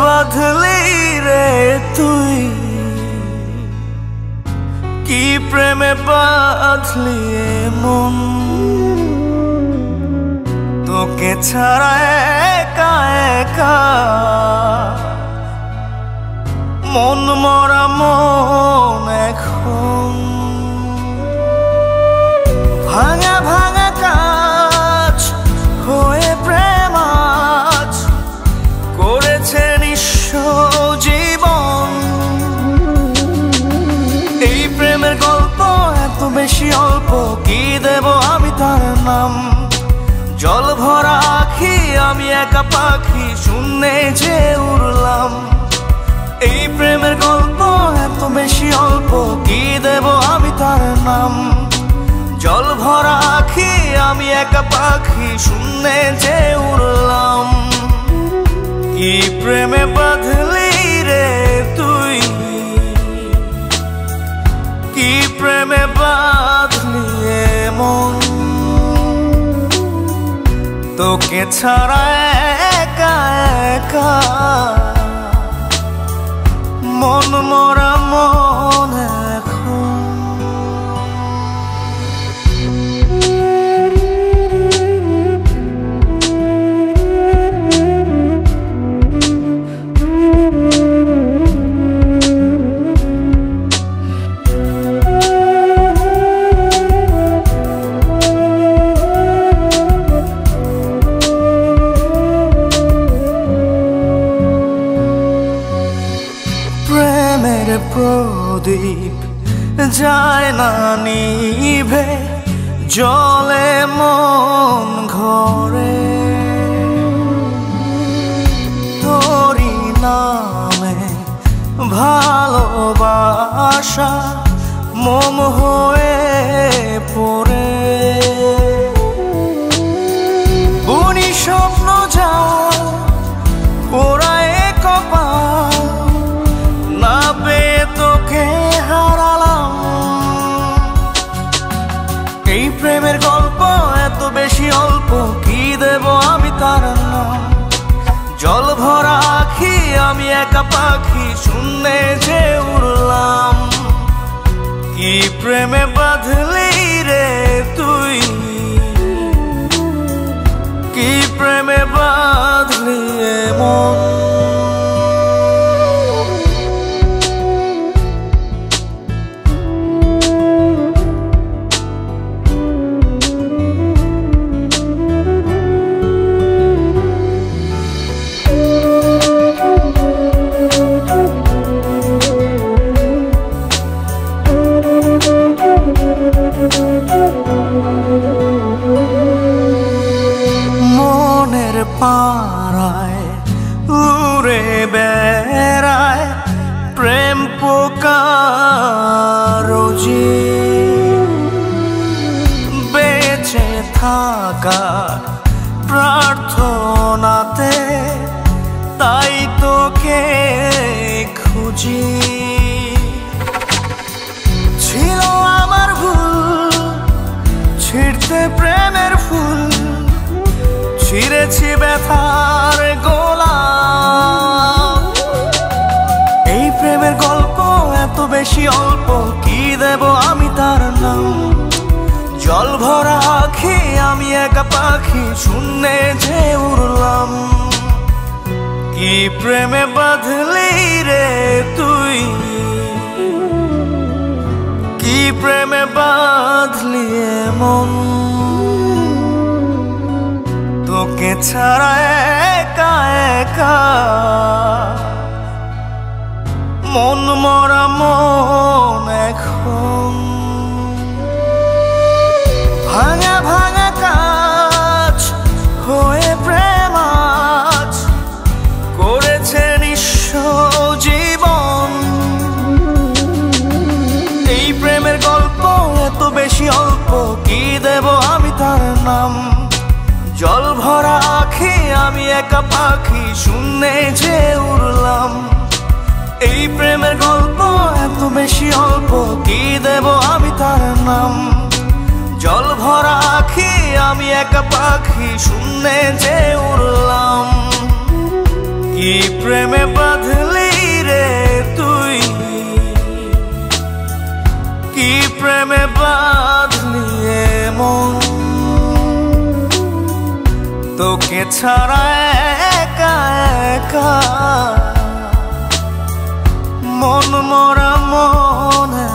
বাঁধলি রে তুই, কি প্রেমে বাঁধলি মন, তোকে ছাড়া একা একা মন মরা মন এখন। ভাঙা ভাঙা কাজ হয়ে প্রেম আজ করেছে নিঃস্ব জীবন। এই প্রেমের গল্প এত বেশি অল্প, কি দেব আমি তার নাম। জল ভরা আখি আমি একা পাখি, শূন্যে যে উড়লাম। এই প্রেমের গল্প এত বেশি অল্প, কি দেব আমি তার নাম। জল ভরা আখি আমি একা পাখি, শূন্যে যে উড়লাম। কি প্রেমে বাঁধলি রে তুই, কি প্রেমে বাঁধলি মন, তোকে ছাড়া একা একা মন মরা মন এখন। প্রেমের প্রদীপ যায় না নিভে, জলে মন ঘরে। তোরি নামে ভালোবাসা মোম হয়ে পড়ে। বুনি স্বপ্ন যা পোড়ায় কপাল, না পেয়ে তোকে হারালাম। এই প্রেমের গল্প এত বেশি অল্প, কি দেব আমি তার নাম। জল ভরা আখি আমি একা পাখি, শূন্যে যে উড়লাম। কি প্রেমে বাঁধলি রে তুই, কি প্রেমে বাঁধলি মন। মনের পাড়ায় উড়ে বেড়ায় প্রেম পোকা রোজি। বেঁচে থাকার প্রার্থনাতে তাই তোকে খুঁজি। ছিল আমার ভুল ছিঁড়তে প্রেমের ফুল, ছিঁড়েছি ব্যথার গোলাপ। এই প্রেমের গল্প এত বেশি অল্প, কি দেব আমি তার নাম। জল ভরা আখি আমি একা পাখি, শূন্যে যে উড়লাম। কি প্রেমে বাঁধলি রে তুই, কি প্রেমে বাঁধলি মন, তোকে ছাড়া একা একা মন মরা মন এখন। ভাঙা ভাঙা কাজ হয়ে প্রেম আজ করেছে নিঃস্ব জীবন। এই প্রেমের গল্প এত বেশি অল্প, কি দেব আমি তার নাম। জল ভরা আখি আমি একা পাখি, শূন্যে যে উড়লাম। এই প্রেমের গল্প এত বেশি অল্প, কি দেব আমি তার নাম। জল ভরা আখি আমি একা পাখি, শূন্যে যে উড়লাম। কি প্রেমে বাঁধলি রে তুই, কি প্রেমে বাঁধলি মন, তোকে ছাড়া একা একা মন মরা মনে